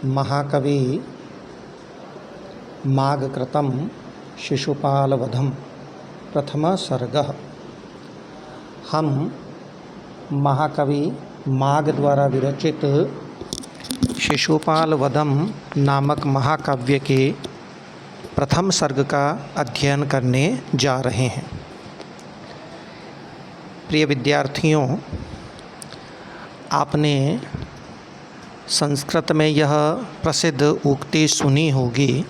महाकवि माघकृतं शिशुपालवधं प्रथम सर्गः। हम महाकवि माघ द्वारा विरचित शिशुपालवधम नामक महाकाव्य के प्रथम सर्ग का अध्ययन करने जा रहे हैं। प्रिय विद्यार्थियों, आपने संस्कृत में यह प्रसिद्ध उक्ति सुनी होगी,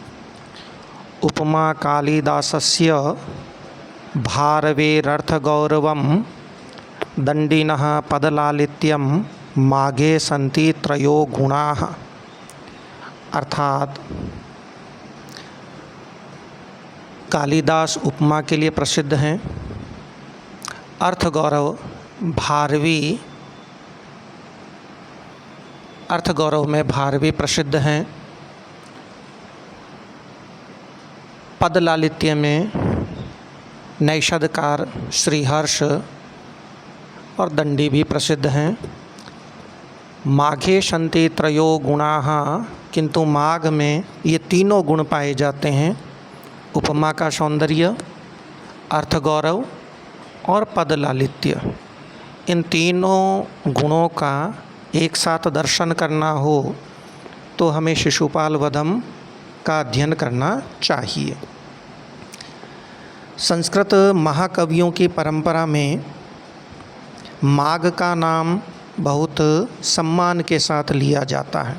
उपमा कालिदासस्य भारवेरर्थगौरवं दण्डिनः पदलालित्यं माघे सन्ति त्रयो गुणाः। अर्थात कालिदास उपमा के लिए प्रसिद्ध हैं, अर्थगौरव में भारवी प्रसिद्ध हैं, पद लालित्य में नैषधकार श्रीहर्ष और दंडी भी प्रसिद्ध हैं। माघे सन्ति त्रयो गुणाः, किंतु माघ में ये तीनों गुण पाए जाते हैं, उपमा का सौंदर्य, अर्थगौरव और पद लालित्य। इन तीनों गुणों का एक साथ दर्शन करना हो तो हमें शिशुपाल वधम का अध्ययन करना चाहिए। संस्कृत महाकवियों की परंपरा में माघ का नाम बहुत सम्मान के साथ लिया जाता है।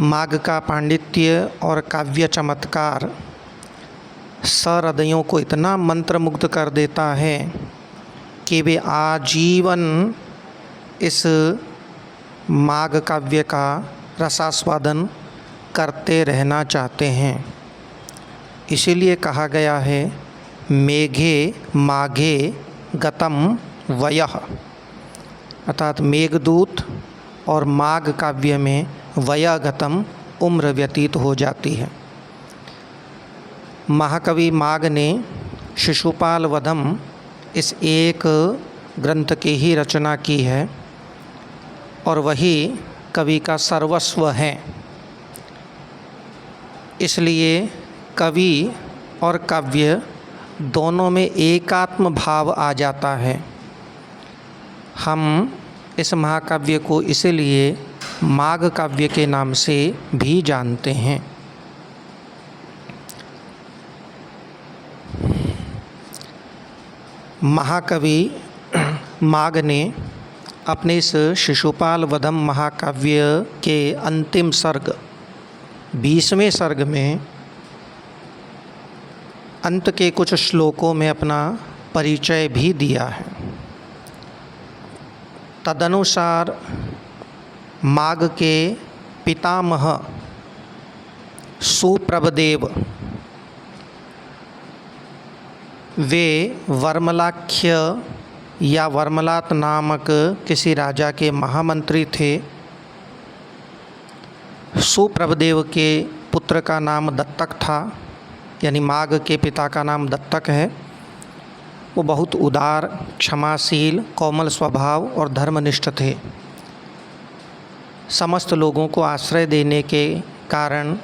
माघ का पांडित्य और काव्य चमत्कार सहृदयों को इतना मंत्रमुग्ध कर देता है कि वे आजीवन इस माघ काव्य का रसास्वादन करते रहना चाहते हैं। इसीलिए कहा गया है, मेघे माघे गतम वयः, अर्थात मेघदूत और माघ काव्य में वयगतम उम्र व्यतीत हो जाती है। महाकवि माघ ने शिशुपाल वधम इस एक ग्रंथ की ही रचना की है और वही कवि का सर्वस्व है। इसलिए कवि और काव्य दोनों में एकात्म भाव आ जाता है। हम इस महाकाव्य को इसलिए माघ काव्य के नाम से भी जानते हैं। महाकवि माघ ने अपने इस शिशुपाल वधम महाकाव्य के अंतिम सर्ग 20वें सर्ग में अंत के कुछ श्लोकों में अपना परिचय भी दिया है। तदनुसार माघ के पितामह सुप्रभदेव वे वर्मलाख्य या वर्मलात नामक किसी राजा के महामंत्री थे। सुप्रभदेव के पुत्र का नाम दत्तक था, यानी माघ के पिता का नाम दत्तक है। वो बहुत उदार, क्षमाशील, कोमल स्वभाव और धर्मनिष्ठ थे। समस्त लोगों को आश्रय देने के कारण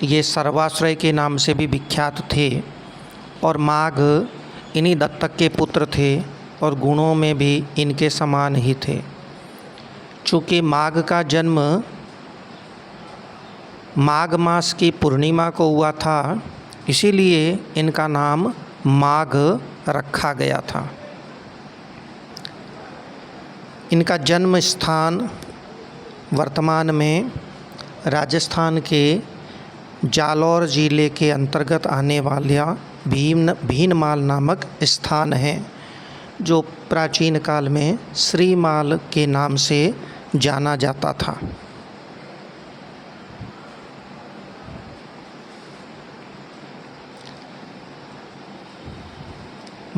ये सर्वाश्रय के नाम से भी विख्यात थे और माघ इन्हीं दत्तक के पुत्र थे और गुणों में भी इनके समान ही थे। चूँकि माघ का जन्म माघ मास की पूर्णिमा को हुआ था, इसीलिए इनका नाम माघ रखा गया था। इनका जन्म स्थान वर्तमान में राजस्थान के जालौर जिले के अंतर्गत आने वाला भीनमाल नामक स्थान है, जो प्राचीन काल में श्रीमाल के नाम से जाना जाता था।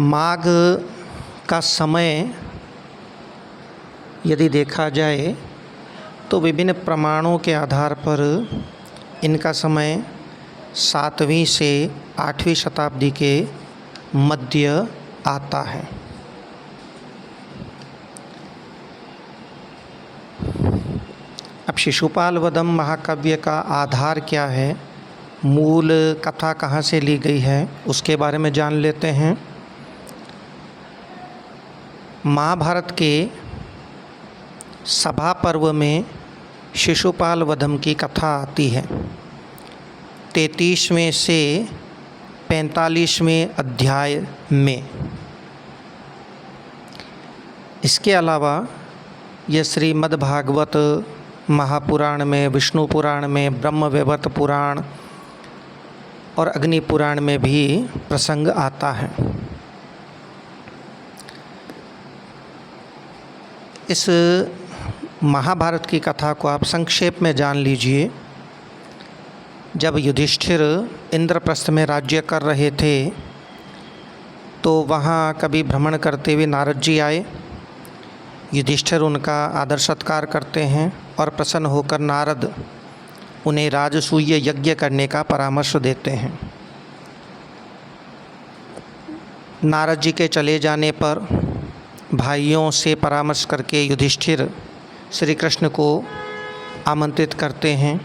माघ का समय यदि देखा जाए तो विभिन्न प्रमाणों के आधार पर इनका समय 7वीं से 8वीं शताब्दी के मध्य आता है। शिशुपाल वधम महाकाव्य का आधार क्या है, मूल कथा कहाँ से ली गई है, उसके बारे में जान लेते हैं। महाभारत के सभा पर्व में शिशुपाल वधम की कथा आती है। 33वें से 45वें अध्याय में। इसके अलावा यह श्रीमद्भागवत महापुराण में, विष्णु पुराण में, ब्रह्मवैवर्त पुराण और अग्नि पुराण में भी प्रसंग आता है। इस महाभारत की कथा को आप संक्षेप में जान लीजिए। जब युधिष्ठिर इंद्रप्रस्थ में राज्य कर रहे थे तो वहाँ कभी भ्रमण करते हुए नारद जी आए। युधिष्ठिर उनका आदर सत्कार करते हैं और प्रसन्न होकर नारद उन्हें राजसूय यज्ञ करने का परामर्श देते हैं। नारद जी के चले जाने पर भाइयों से परामर्श करके युधिष्ठिर श्री कृष्ण को आमंत्रित करते हैं।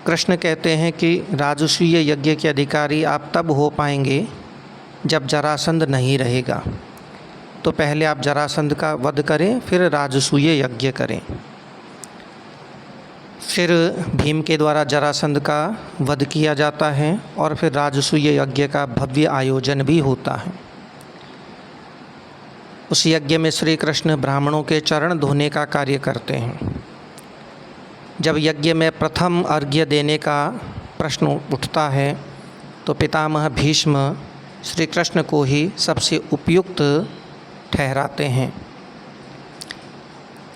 कृष्ण कहते हैं कि राजसूय यज्ञ के अधिकारी आप तब हो पाएंगे जब जरासंध नहीं रहेगा, तो पहले आप जरासंध का वध करें, फिर राजसूय यज्ञ करें। फिर भीम के द्वारा जरासंध का वध किया जाता है और फिर राजसूय यज्ञ का भव्य आयोजन भी होता है। उस यज्ञ में श्री कृष्ण ब्राह्मणों के चरण धोने का कार्य करते हैं। जब यज्ञ में प्रथम अर्घ्य देने का प्रश्न उठता है तो पितामह भीष्म श्री कृष्ण को ही सबसे उपयुक्त ठहराते हैं।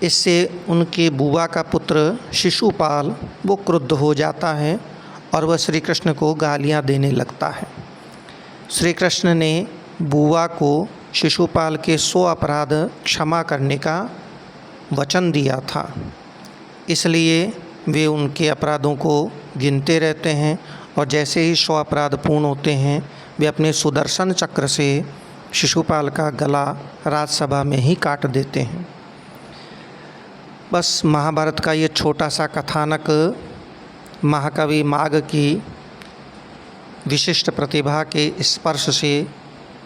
इससे उनके बुआ का पुत्र शिशुपाल वो क्रुद्ध हो जाता है और वह श्री कृष्ण को गालियाँ देने लगता है। श्री कृष्ण ने बुआ को शिशुपाल के 100 अपराध क्षमा करने का वचन दिया था, इसलिए वे उनके अपराधों को गिनते रहते हैं और जैसे ही 100 अपराध पूर्ण होते हैं वे अपने सुदर्शन चक्र से शिशुपाल का गला राजसभा में ही काट देते हैं। बस महाभारत का ये छोटा सा कथानक महाकवि माघ की विशिष्ट प्रतिभा के स्पर्श से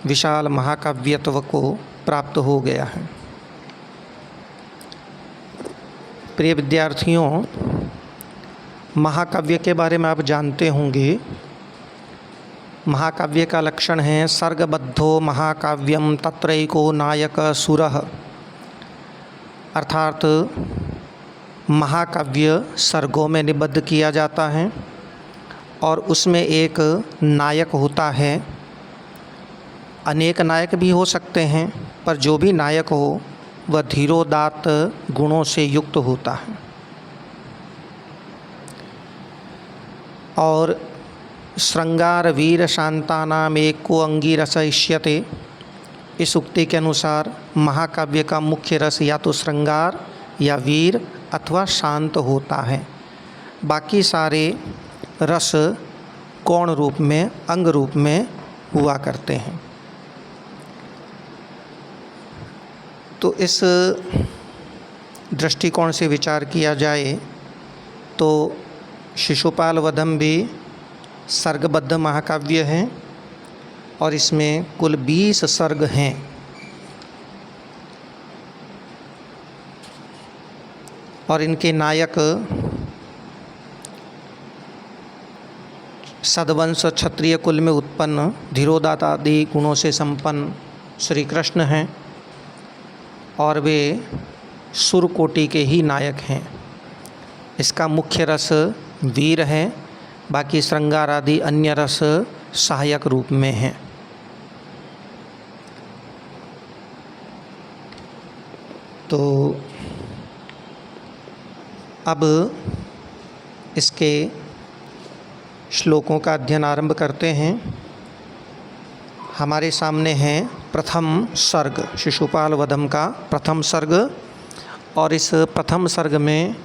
विशाल महाकाव्यत्व को प्राप्त हो गया है। प्रिय विद्यार्थियों, महाकाव्य के बारे में आप जानते होंगे। महाकाव्य का लक्षण है सर्गबद्धो महाकाव्यम तत्रैको नायक सुरः, अर्थात महाकाव्य सर्गों में निबद्ध किया जाता है और उसमें एक नायक होता है। अनेक नायक भी हो सकते हैं, पर जो भी नायक हो वह धीरोदात्त गुणों से युक्त होता है। और श्रृंगार वीर शांतानाम एको अंगीरस इष्यते, इस उक्ति के अनुसार महाकाव्य का मुख्य रस या तो श्रृंगार या वीर अथवा शांत होता है। बाकी सारे रस गौण रूप में, अंग रूप में हुआ करते हैं। तो इस दृष्टिकोण से विचार किया जाए तो शिशुपाल वधम भी सर्गबद्ध महाकाव्य हैं और इसमें कुल 20 सर्ग हैं। और इनके नायक सदवंश क्षत्रिय कुल में उत्पन्न धीरोदात्त आदि गुणों से संपन्न श्री कृष्ण हैं और वे सुरकोटि के ही नायक हैं। इसका मुख्य रस वीर है, बाकी श्रृंगार आदि अन्य रस सहायक रूप में हैं। तो अब इसके श्लोकों का अध्ययन आरंभ करते हैं। हमारे सामने है प्रथम सर्ग, शिशुपाल वधम का प्रथम सर्ग, और इस प्रथम सर्ग में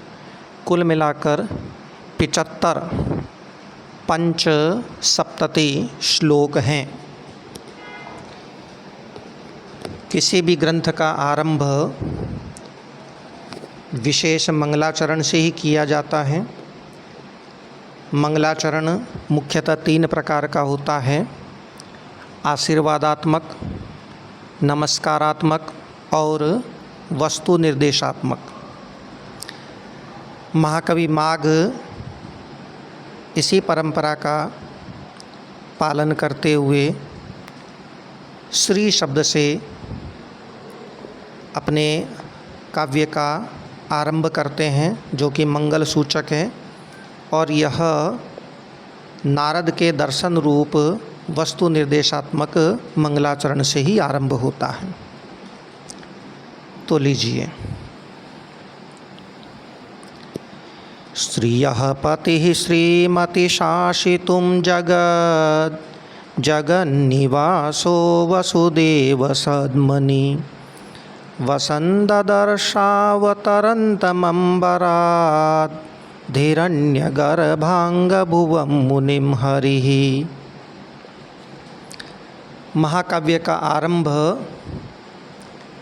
कुल मिलाकर 75 पंचसप्तति श्लोक हैं। किसी भी ग्रंथ का आरंभ विशेष मंगलाचरण से ही किया जाता है। मंगलाचरण मुख्यतः 3 प्रकार का होता है, आशीर्वादात्मक, नमस्कारात्मक और वस्तु निर्देशात्मक। महाकवि माघ इसी परंपरा का पालन करते हुए श्री शब्द से अपने काव्य का आरंभ करते हैं, जो कि मंगल सूचक है, और यह नारद के दर्शन रूप वस्तु निर्देशात्मक मंगलाचरण से ही आरंभ होता है। तो लीजिए, श्रियः पतिः श्रीमति शासितुं जगत् जगन्निवासो वसुदेव सद्मनि वसन् ददर्शावतरन्तमम्बरात् धीरण्यगर्भाङ्गभुवं मुनिं हरिः। महाकाव्य का आरंभ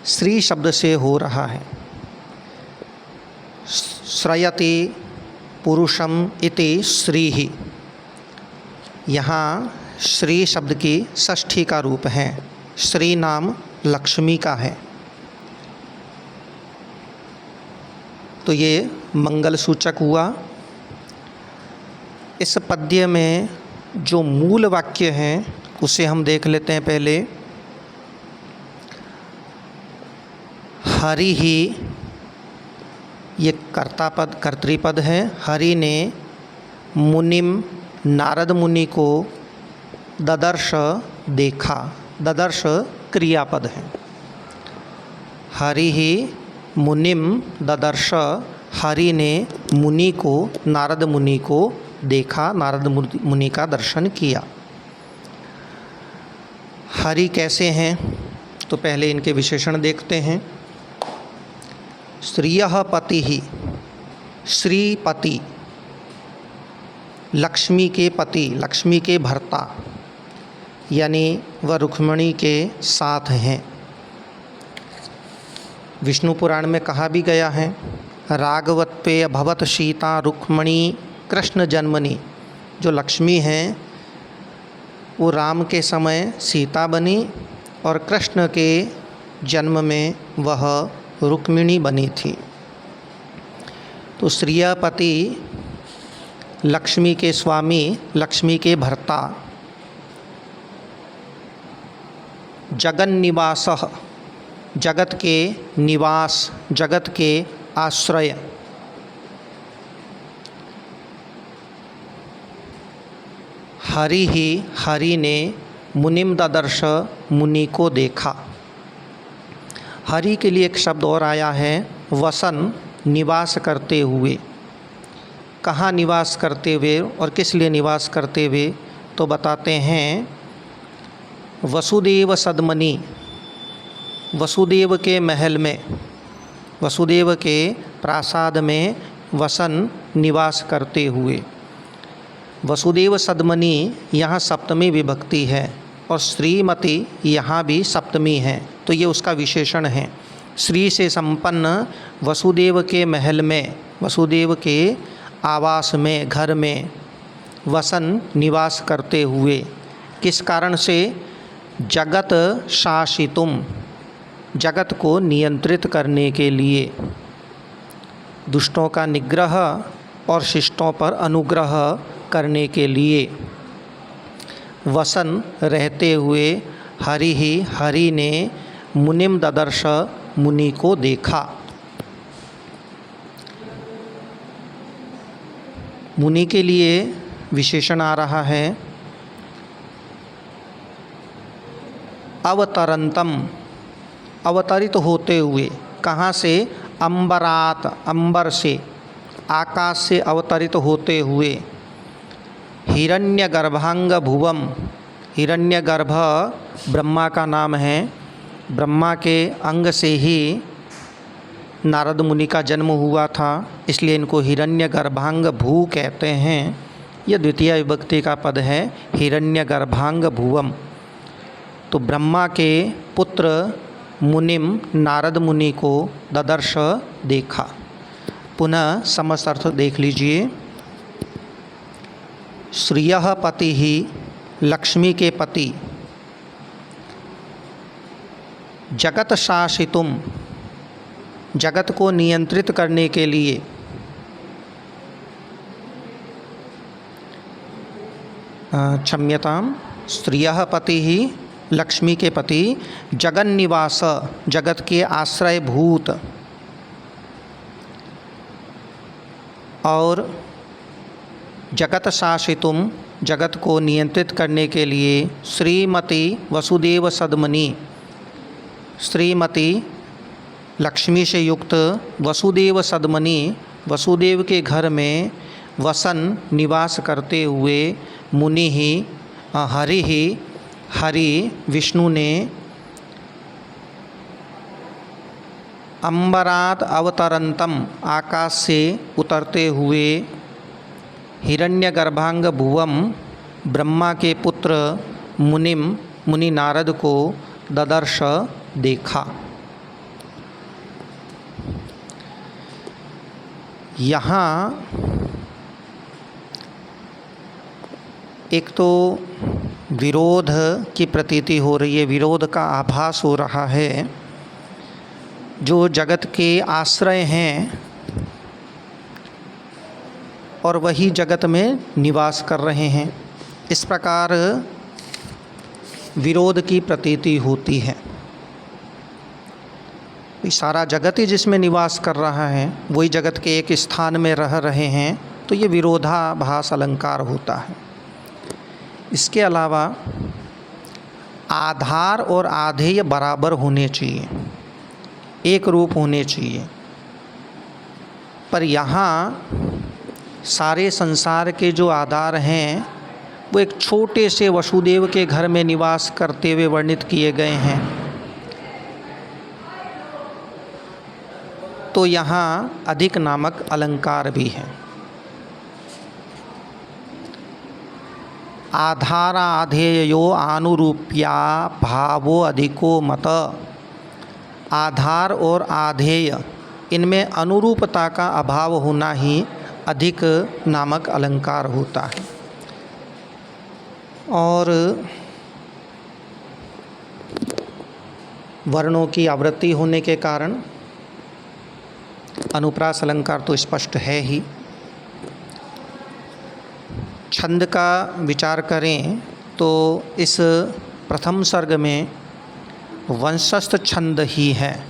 श्री शब्द से हो रहा है। श्रयति पुरुषम इति श्री ही, यहाँ श्री शब्द की षष्ठी का रूप है। श्री नाम लक्ष्मी का है। तो ये मंगल सूचक हुआ। इस पद्य में जो मूल वाक्य है उसे हम देख लेते हैं पहले। हरि ही, ये कर्तापद कर्तृपद है। हरि ने मुनिम नारद मुनि को ददर्श देखा। ददर्श क्रियापद है। हरि ही मुनिम ददर्श, हरि ने मुनि को, नारद मुनि को देखा, नारद मुनि का दर्शन किया। हरि कैसे हैं, तो पहले इनके विशेषण देखते हैं। श्रियः पतिः, श्रीपति, लक्ष्मी के पति, लक्ष्मी के भर्ता, यानी वह रुक्मिणी के साथ हैं। विष्णु पुराण में कहा भी गया है, राघवत्वे अभवत सीता रुक्मिणी कृष्ण जन्मनि। जो लक्ष्मी हैं वो राम के समय सीता बनी और कृष्ण के जन्म में वह रुक्मिणी बनी थी। तो श्रियपति लक्ष्मी के स्वामी, लक्ष्मी के भर्ता। जगन्निवासः, जगत के निवास, जगत के आश्रय। हरि ही, हरि ने मुनिम ददर्श, मुनि को देखा। हरि के लिए एक शब्द और आया है, वसन, निवास करते हुए। कहाँ निवास करते हुए और किस लिए निवास करते हुए, तो बताते हैं वसुदेव सद्मनि, वसुदेव के महल में, वसुदेव के प्रासाद में वसन, निवास करते हुए। वसुदेव सद्मनि यहाँ सप्तमी विभक्ति है और श्रीमती यहाँ भी सप्तमी है, तो ये उसका विशेषण है। श्री से संपन्न वसुदेव के महल में, वसुदेव के आवास में, घर में वसन, निवास करते हुए। किस कारण से? जगत शासितुम, जगत को नियंत्रित करने के लिए, दुष्टों का निग्रह और शिष्टों पर अनुग्रह करने के लिए। वसन, रहते हुए। हरि ही, हरि ने मुनिम ददर्श, मुनि को देखा। मुनि के लिए विशेषण आ रहा है अवतरंतम, अवतरित होते हुए। कहाँ से? अंबरात, अंबर से, आकाश से अवतरित होते हुए। हिरण्यगर्भांग भुवम, हिरण्यगर्भ ब्रह्मा का नाम है। ब्रह्मा के अंग से ही नारद मुनि का जन्म हुआ था, इसलिए इनको हिरण्यगर्भांग भू कहते हैं। यह द्वितीय विभक्ति का पद है, हिरण्यगर्भांग भुवम। तो ब्रह्मा के पुत्र मुनिम, नारद मुनि को ददर्श, देखा। पुनः समस्त अर्थ देख लीजिए। श्रियः पति ही, लक्ष्मी के पति। जगत शासितुम, जगत को नियंत्रित करने के लिए। क्षम्यताम, श्रियः पति ही, लक्ष्मी के पति। जगन निवास, जगत के आश्रय भूत। और जगत शासितुम, जगत को नियंत्रित करने के लिए। श्रीमती वसुदेव सद्मनि, श्रीमती लक्ष्मी से युक्त वसुदेव सद्मनि, वसुदेव के घर में वसन निवास करते हुए। मुनि ही, हरि ही, हरि विष्णु ने। अंबरात अवतरंतम, आकाश से उतरते हुए। हिरण्यगर्भांग भुवम, ब्रह्मा के पुत्र मुनिम, मुनि नारद को ददर्श, देखा। यहाँ एक तो विरोध की प्रतीति हो रही है, विरोध का आभास हो रहा है। जो जगत के आश्रय हैं और वही जगत में निवास कर रहे हैं, इस प्रकार विरोध की प्रतीति होती है। सारा जगत ही जिसमें निवास कर रहा है, वही जगत के एक स्थान में रह रहे हैं, तो ये विरोधाभास अलंकार होता है। इसके अलावा आधार और आधेय बराबर होने चाहिए, एक रूप होने चाहिए। पर यहाँ सारे संसार के जो आधार हैं वो एक छोटे से वसुदेव के घर में निवास करते हुए वर्णित किए गए हैं। तो यहाँ अधिक नामक अलंकार भी है। आधाराधेयो आनुरूप्या भावो अधिको मत। आधार और आधेय, इनमें अनुरूपता का अभाव होना ही अधिक नामक अलंकार होता है। और वर्णों की आवृत्ति होने के कारण अनुप्रास अलंकार तो स्पष्ट है ही। छंद का विचार करें तो इस प्रथम सर्ग में वंशस्थ छंद ही है,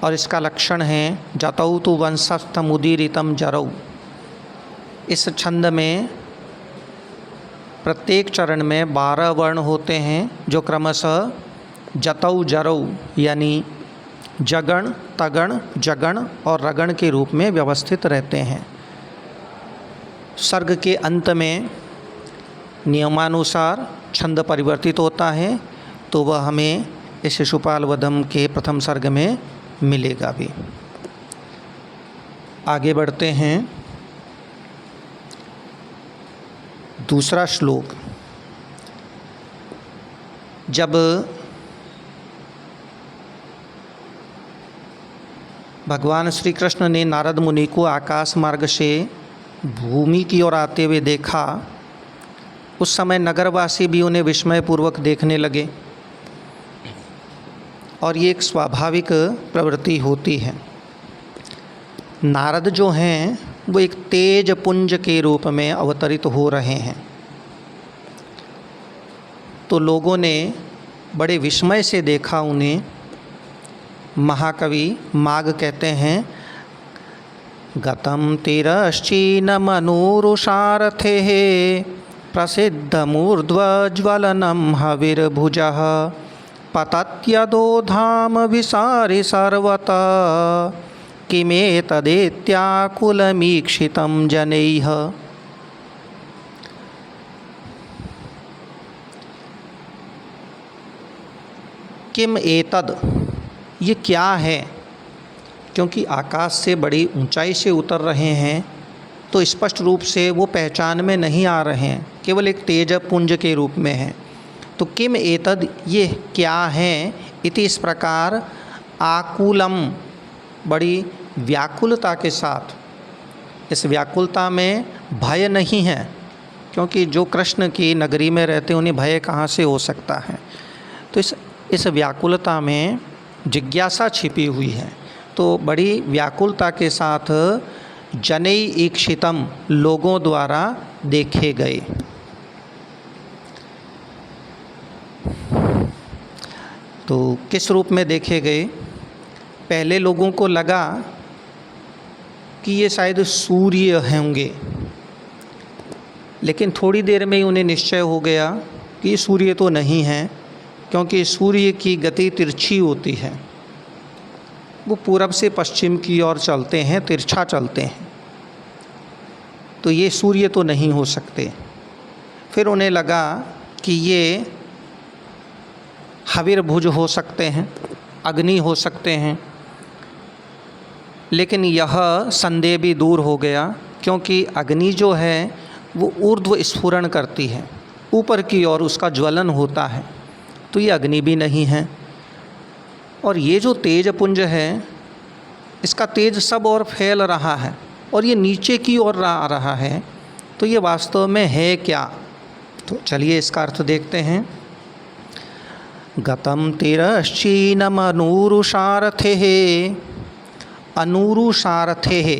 और इसका लक्षण है जतौ तु वंशस्थ मुदीरितम जरौ। इस छंद में प्रत्येक चरण में 12 वर्ण होते हैं, जो क्रमशः जतौ जरौ यानी जगण, तगण, जगण और रगण के रूप में व्यवस्थित रहते हैं। सर्ग के अंत में नियमानुसार छंद परिवर्तित होता है, तो वह हमें इस शिशुपाल वधम के प्रथम सर्ग में मिलेगा भी। आगे बढ़ते हैं। दूसरा श्लोक। जब भगवान श्री कृष्ण ने नारद मुनि को आकाश मार्ग से भूमि की ओर आते हुए देखा, उस समय नगरवासी भी उन्हें विस्मयपूर्वक देखने लगे, और ये एक स्वाभाविक प्रवृत्ति होती है। नारद जो हैं वो एक तेज पुंज के रूप में अवतरित हो रहे हैं, तो लोगों ने बड़े विस्मय से देखा उन्हें। महाकवि माघ कहते हैं, गतं तिरश्चीनमनुरुषारथेः प्रसिद्धमूर्ध्वज्वलनं हविर्भुजः पतत्यदोधाम विसारि सर्वतः किमेतदेत्याकुलमीक्षितं जनैः। किम एतद, ये क्या है? क्योंकि आकाश से बड़ी ऊंचाई से उतर रहे हैं, तो स्पष्ट रूप से वो पहचान में नहीं आ रहे हैं, केवल एक तेज पुंज के रूप में हैं। तो किम एतद, ये क्या है? इति, इस प्रकार, आकुलम, बड़ी व्याकुलता के साथ, इस व्याकुलता में भय नहीं है, क्योंकि जो कृष्ण की नगरी में रहते उन्हें भय कहाँ से हो सकता है। तो इस व्याकुलता में जिज्ञासा छिपी हुई है। तो बड़ी व्याकुलता के साथ जनई ईक्षितम, लोगों द्वारा देखे गए। तो किस रूप में देखे गए? पहले लोगों को लगा कि ये शायद सूर्य होंगे, लेकिन थोड़ी देर में ही उन्हें निश्चय हो गया कि सूर्य तो नहीं है, क्योंकि सूर्य की गति तिरछी होती है, वो पूरब से पश्चिम की ओर चलते हैं, तिरछा चलते हैं, तो ये सूर्य तो नहीं हो सकते। फिर उन्हें लगा कि ये हविर्भुज हो सकते हैं, अग्नि हो सकते हैं, लेकिन यह संदेह भी दूर हो गया, क्योंकि अग्नि जो है वो ऊर्ध्व स्फुरण करती है, ऊपर की ओर उसका ज्वलन होता है, तो ये अग्नि भी नहीं है। और ये जो तेज पुंज है, इसका तेज सब और फैल रहा है और ये नीचे की ओर आ रहा है, तो ये वास्तव में है क्या? तो चलिए इसका अर्थ देखते हैं। गतम तिरश्चीनम अनूरुसारथे, अनूरुसारथे,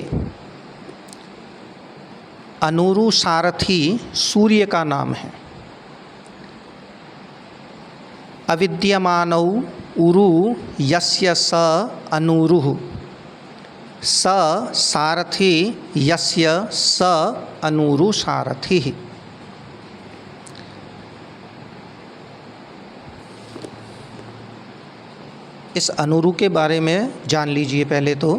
अनूरुसारथी सूर्य का नाम है। अविद्यमानौ उरु यस्य स अनूरुः, स सारथी यस्य स अनूरुसारथिः। इस अनूरु के बारे में जान लीजिए पहले तो,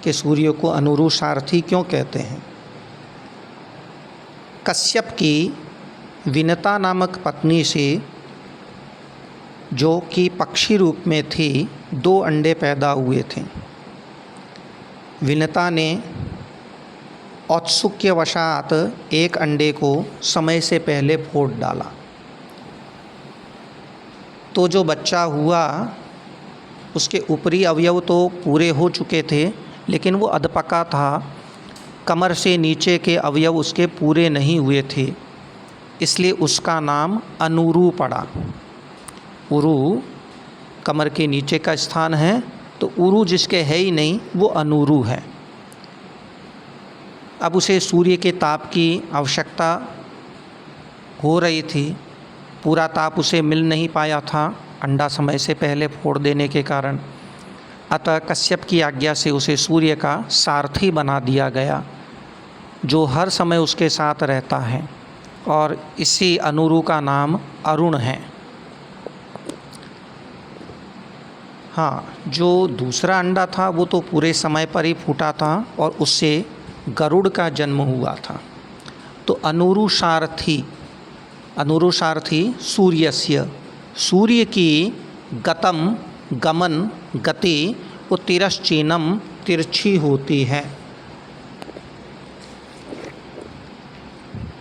कि सूर्य को अनूरुसारथी क्यों कहते हैं। कश्यप की विनता नामक पत्नी से, जो कि पक्षी रूप में थी, 2 अंडे पैदा हुए थे। विनता ने औत्सुक्यवशात एक अंडे को समय से पहले फोड़ डाला, तो जो बच्चा हुआ उसके ऊपरी अवयव तो पूरे हो चुके थे, लेकिन वो अधपका था, कमर से नीचे के अवयव उसके पूरे नहीं हुए थे, इसलिए उसका नाम अनूरु पड़ा। उरु कमर के नीचे का स्थान है, तो उरु जिसके है ही नहीं वो अनूरु है। अब उसे सूर्य के ताप की आवश्यकता हो रही थी, पूरा ताप उसे मिल नहीं पाया था अंडा समय से पहले फोड़ देने के कारण, अतः कश्यप की आज्ञा से उसे सूर्य का सारथी बना दिया गया, जो हर समय उसके साथ रहता है, और इसी अनूरु का नाम अरुण है। हाँ, जो दूसरा अंडा था वो तो पूरे समय पर ही फूटा था और उससे गरुड़ का जन्म हुआ था। तो अनूरुसारथी, अनूरुसारथी सूर्यस्य, सूर्य की गतम गमन गति वो तिरश्चीनम तिरछी होती है,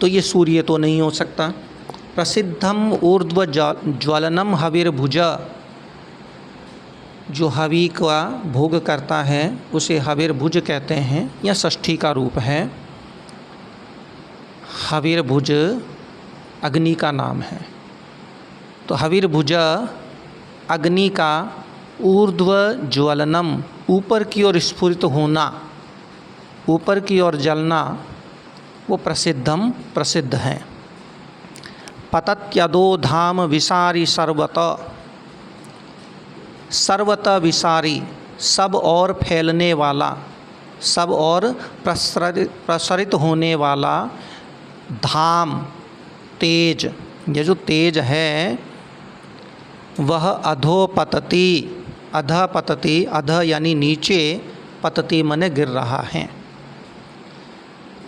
तो ये सूर्य तो नहीं हो सकता। प्रसिद्धम ऊर्ध्व ज्वलनम हविर्भुज, जो हवि का भोग करता है उसे हविर्भुज कहते हैं, या षष्ठी का रूप है। हविर्भुज अग्नि का नाम है, तो हविर्भुज अग्नि का ऊर्ध्व ज्वलनम, ऊपर की ओर स्फुरित होना, ऊपर की ओर जलना, वो प्रसिद्धम प्रसिद्ध है। पतत्यदो धाम विसारी सर्वत, सर्वत विसारी, सब और फैलने वाला, सब और प्रसरित होने वाला, धाम तेज, ये जो तेज है वह अधोपतति, अध पतति, अध यानी नीचे, पतति माने गिर रहा है।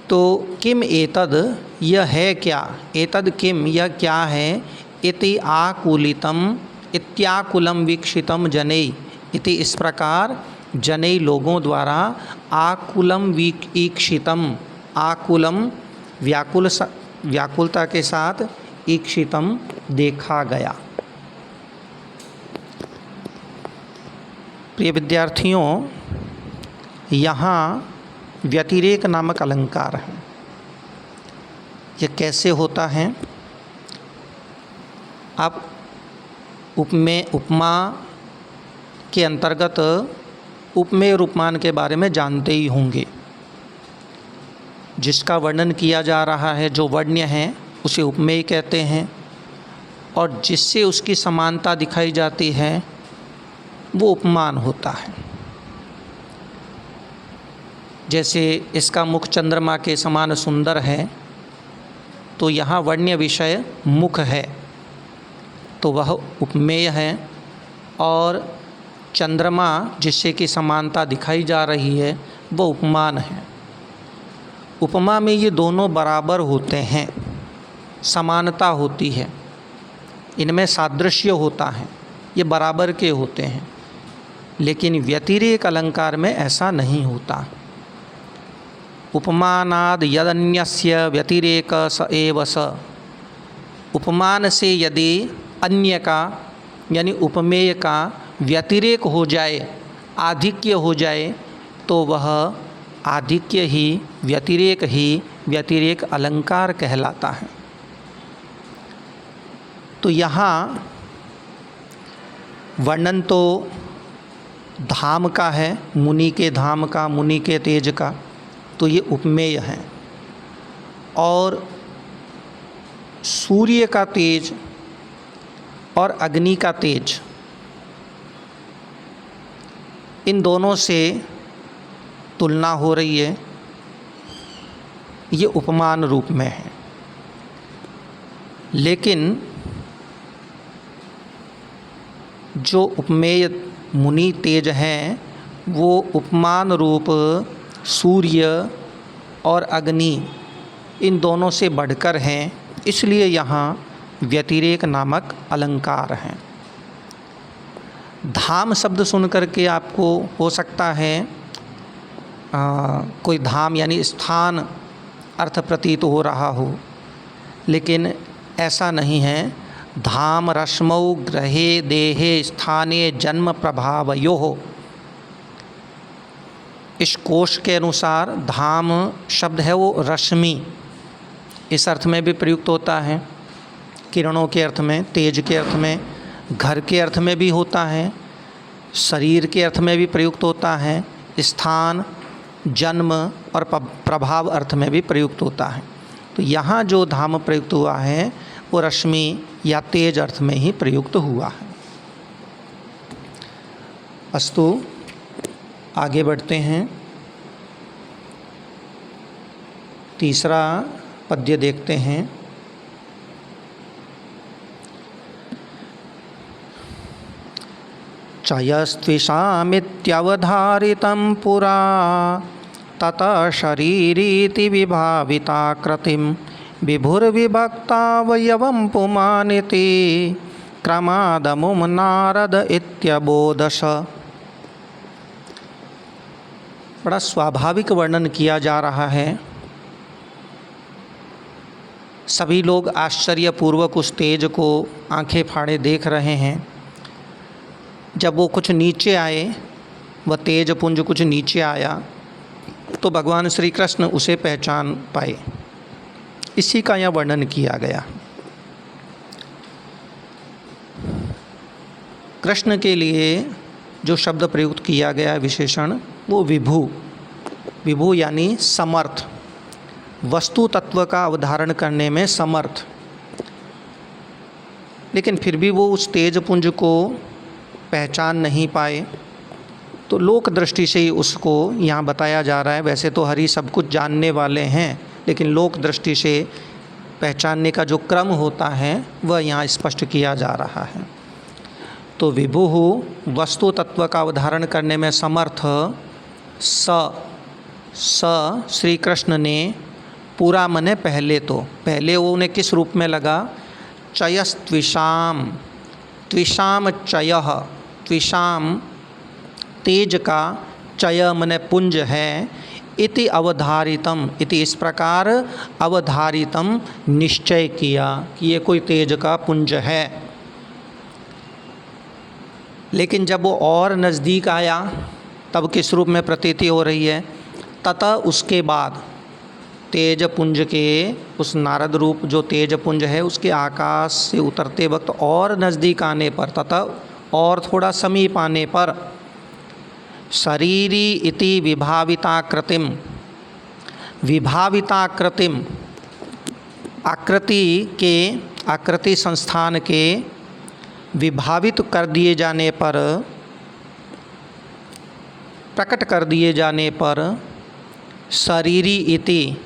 तो किम एतद, यह है क्या, एतद किम यह क्या है, इति आकुलितम, इत्याकुलम वीक्षितम जनै, इति इस प्रकार जनै लोगों द्वारा आकुलम वीक्षितम, आकुलम व्याकुलता के साथ, ईक्षितम देखा गया। प्रिय विद्यार्थियों, यहाँ व्यतिरेक नामक अलंकार है। ये कैसे होता है? आप उपमा के अंतर्गत उपमेय और उपमान के बारे में जानते ही होंगे। जिसका वर्णन किया जा रहा है, जो वर्ण्य है, उसे उपमेय कहते हैं, और जिससे उसकी समानता दिखाई जाती है वो उपमान होता है। जैसे इसका मुख चंद्रमा के समान सुंदर है, तो यहाँ वर्ण्य विषय मुख है, तो वह उपमेय है, और चंद्रमा जिससे कि समानता दिखाई जा रही है वो उपमान है। उपमा में ये दोनों बराबर होते हैं, समानता होती है, इनमें सादृश्य होता है, ये बराबर के होते हैं। लेकिन व्यतिरेक अलंकार में ऐसा नहीं होता। उपमानाद यदन्यस्य व्यतिरेक स एव स। उपमान से यदि अन्य का यानी उपमेय का व्यतिरेक हो जाए, आधिक्य हो जाए, तो वह आधिक्य ही व्यतिरेक अलंकार कहलाता है। तो यहाँ वर्णन तो धाम का है, मुनि के धाम का, मुनि के तेज का, तो ये उपमेय है। और सूर्य का तेज और अग्नि का तेज, इन दोनों से तुलना हो रही है, ये उपमान रूप में है। लेकिन जो उपमेय मुनि तेज हैं वो उपमान रूप सूर्य और अग्नि इन दोनों से बढ़कर हैं, इसलिए यहाँ व्यतिरेक नामक अलंकार हैं। धाम शब्द सुन करके आपको हो सकता है कोई धाम यानी स्थान अर्थ प्रतीत हो रहा हो, लेकिन ऐसा नहीं है। धाम रश्मौ ग्रहे देहे स्थाने जन्म प्रभावयोः। इस कोश के अनुसार धाम शब्द है वो रश्मि, इस अर्थ में भी प्रयुक्त होता है, किरणों के अर्थ में, तेज के अर्थ में, घर के अर्थ में भी होता है, शरीर के अर्थ में भी प्रयुक्त होता है, स्थान, जन्म और प्रभाव अर्थ में भी प्रयुक्त होता है। तो यहाँ जो धाम प्रयुक्त हुआ है वो रश्मि या तेज अर्थ में ही प्रयुक्त हुआ है। अस्तु, आगे बढ़ते हैं। तीसरा पद्य देखते हैं। चयस्त्विषामित्यवधारितं पुरा ततः शरीरीति विभाविताकृतिं विभुर्विभक्तावयवं पुमानिति क्रमादमुं नारद इत्यबोधश। बड़ा स्वाभाविक वर्णन किया जा रहा है। सभी लोग आश्चर्यपूर्वक उस तेज को आंखें फाड़े देख रहे हैं। जब वो कुछ नीचे आए, वह तेज पुंज कुछ नीचे आया, तो भगवान श्री कृष्ण उसे पहचान पाए। इसी का यहाँ वर्णन किया गया। कृष्ण के लिए जो शब्द प्रयुक्त किया गया विशेषण, वो विभु। विभु यानी समर्थ, वस्तु तत्व का अवधारण करने में समर्थ। लेकिन फिर भी वो उस तेज पुंज को पहचान नहीं पाए, तो लोक दृष्टि से ही उसको यहाँ बताया जा रहा है। वैसे तो हरि सब कुछ जानने वाले हैं, लेकिन लोक दृष्टि से पहचानने का जो क्रम होता है वह यहाँ स्पष्ट किया जा रहा है। तो विभुः वस्तु तत्व का अवधारण करने में समर्थ श्री कृष्ण ने पूरा मने पहले वो उन्हें किस रूप में लगा? चयस्त्विषाम, त्विषाम चयः, त्विषाम तेज का, चय मने पुंज है, इति अवधारितम, इति इस प्रकार अवधारितम निश्चय किया कि ये कोई तेज का पुंज है। लेकिन जब वो और नज़दीक आया तब किस रूप में प्रतीति हो रही है। ततः उसके बाद तेज पुंज के उस नारद रूप जो तेज पुंज है उसके आकाश से उतरते वक्त और नज़दीक आने पर, ततः और थोड़ा समीप आने पर, शरीरी इति विभाविताकृतिम, विभाविताकृतिम आकृति संस्थान के विभावित कर दिए जाने पर, प्रकट कर दिए जाने पर, शरीरी इति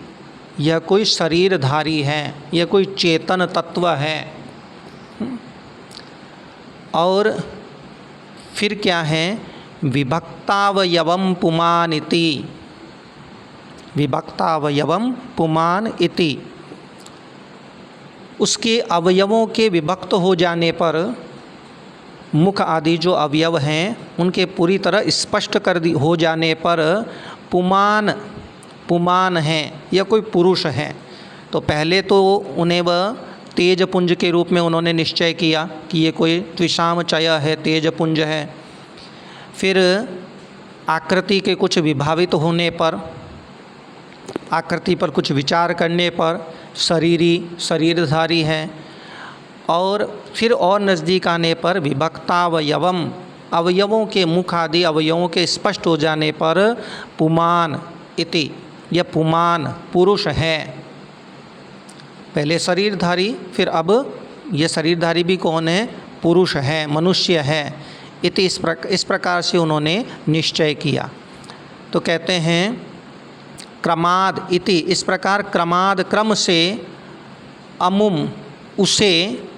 यह कोई शरीरधारी है, यह कोई चेतन तत्व है। और फिर क्या है, विभक्तावयवम पुमान इति, विभक्तावयवम पुमान इति, उसके अवयवों के विभक्त हो जाने पर, मुख आदि जो अवयव हैं उनके पूरी तरह स्पष्ट हो जाने पर पुमान, पुमान हैं, यह कोई पुरुष हैं। तो पहले तो उन्हें वह तेज पुंज के रूप में उन्होंने निश्चय किया कि ये कोई त्विषाम चय है, तेज पुंज है। फिर आकृति के कुछ विभावित होने पर, आकृति पर कुछ विचार करने पर शरीरी, शरीरधारी है। और फिर और नज़दीक आने पर विभक्तावयवम, अवयवों के मुख आदि अवयवों के स्पष्ट हो जाने पर पुमान इति, यह पुमान पुरुष है। पहले शरीरधारी, फिर अब यह शरीरधारी भी कौन है, पुरुष है, मनुष्य है। इति इस प्रकार से उन्होंने निश्चय किया। तो कहते हैं क्रमाद इति, इस प्रकार क्रमाद क्रम से अमुम उसे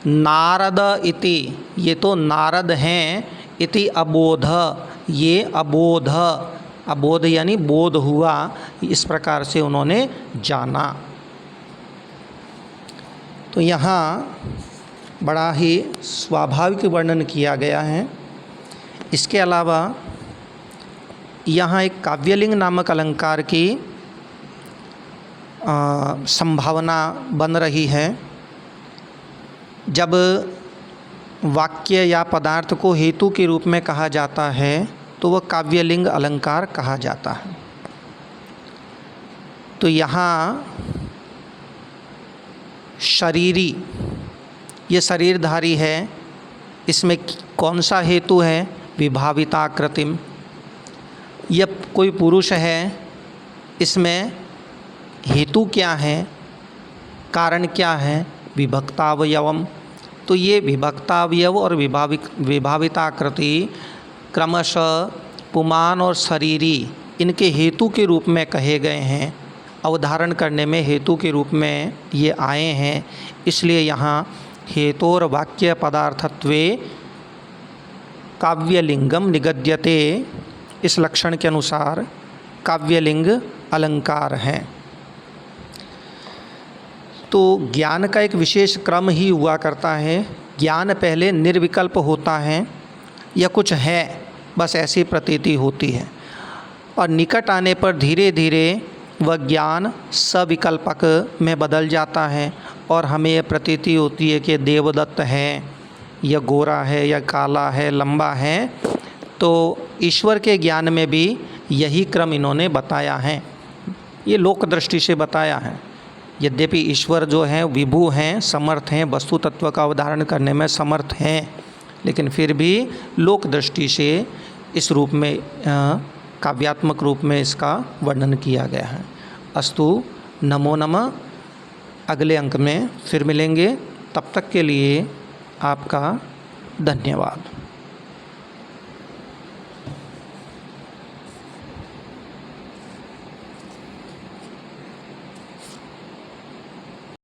नारद इति, ये तो नारद हैं, इति अबोध, ये अबोध, अबोध यानी बोध हुआ, इस प्रकार से उन्होंने जाना। तो यहाँ बड़ा ही स्वाभाविक वर्णन किया गया है। इसके अलावा यहाँ एक काव्यलिंग नामक अलंकार की संभावना बन रही है। जब वाक्य या पदार्थ को हेतु के रूप में कहा जाता है तो वह काव्यलिंग अलंकार कहा जाता है। तो यहाँ शरीरी, ये शरीरधारी है, इसमें कौन सा हेतु है, विभाविताकृतिम, यह कोई पुरुष है, इसमें हेतु क्या है, कारण क्या है, विभक्तावयवम। तो ये विभक्तावयव और विभाविताकृति क्रमशः पुमान और शरीरी इनके हेतु के रूप में कहे गए हैं, अवधारण करने में हेतु के रूप में ये आए हैं। इसलिए यहाँ हेतोर वाक्य पदार्थत्वे काव्यलिंगम निगद्यते, इस लक्षण के अनुसार काव्यलिंग अलंकार हैं। तो ज्ञान का एक विशेष क्रम ही हुआ करता है। ज्ञान पहले निर्विकल्प होता है, या कुछ है बस ऐसी प्रतीति होती है, और निकट आने पर धीरे धीरे वह ज्ञान सविकल्पक में बदल जाता है और हमें यह प्रतीति होती है कि देवदत्त है, या गोरा है, या काला है, लंबा है। तो ईश्वर के ज्ञान में भी यही क्रम इन्होंने बताया है, ये लोक दृष्टि से बताया है। यद्यपि ईश्वर जो हैं विभु हैं, समर्थ हैं, वस्तु तत्व का अवधारण करने में समर्थ हैं, लेकिन फिर भी लोक दृष्टि से इस रूप में काव्यात्मक रूप में इसका वर्णन किया गया है। अस्तु, नमो नमः। अगले अंक में फिर मिलेंगे, तब तक के लिए आपका धन्यवाद।